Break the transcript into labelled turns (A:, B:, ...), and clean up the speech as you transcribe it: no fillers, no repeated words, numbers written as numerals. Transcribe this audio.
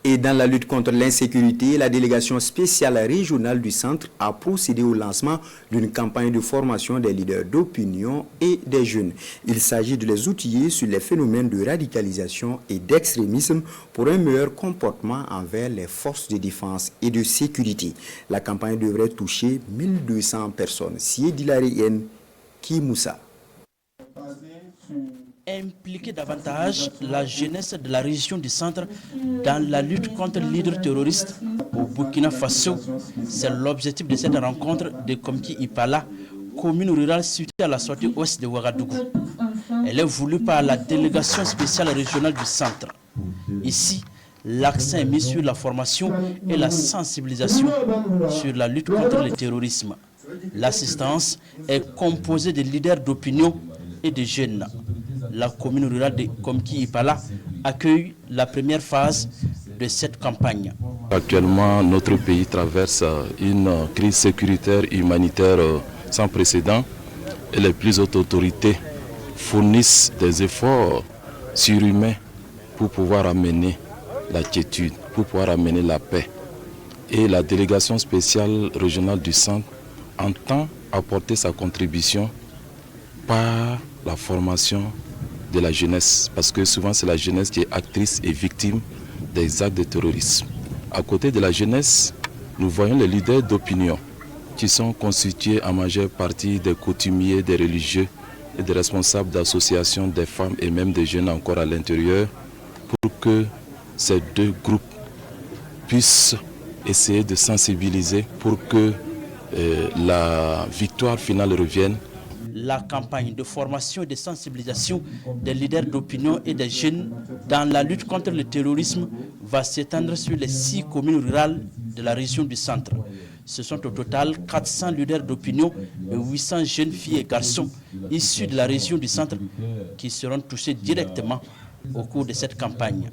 A: Et dans la lutte contre l'insécurité, la délégation spéciale régionale du centre a procédé au lancement d'une campagne de formation des leaders d'opinion et des jeunes. Il s'agit de les outiller sur les phénomènes de radicalisation et d'extrémisme pour un meilleur comportement envers les forces de défense et de sécurité. La campagne devrait toucher 1200 personnes. Siedilarienne Kimoussa.
B: Impliquer davantage la jeunesse de la région du centre dans la lutte contre les leaders terroristes au Burkina Faso. C'est l'objectif de cette rencontre de Komki Ipala, commune rurale située à la sortie ouest de Ouagadougou. Elle est voulue par la délégation spéciale régionale du centre. Ici, l'accent est mis sur la formation et la sensibilisation sur la lutte contre le terrorisme. L'assistance est composée de leaders d'opinion et de jeunes. La commune rurale de Komki Ipala accueille la première phase de cette campagne.
C: Actuellement, notre pays traverse une crise sécuritaire et humanitaire sans précédent et les plus hautes autorités fournissent des efforts surhumains pour pouvoir amener la quiétude, pour pouvoir amener la paix. Et la délégation spéciale régionale du centre entend apporter sa contribution par la formation de la jeunesse, parce que souvent c'est la jeunesse qui est actrice et victime des actes de terrorisme. À côté de la jeunesse, nous voyons les leaders d'opinion qui sont constitués en majeure partie des coutumiers, des religieux et des responsables d'associations des femmes et même des jeunes encore à l'intérieur, pour que ces deux groupes puissent essayer de sensibiliser pour que la victoire finale revienne.
B: La campagne de formation et de sensibilisation des leaders d'opinion et des jeunes dans la lutte contre le terrorisme va s'étendre sur les 6 communes rurales de la région du centre. Ce sont au total 400 leaders d'opinion et 800 jeunes filles et garçons issus de la région du centre qui seront touchés directement au cours de cette campagne.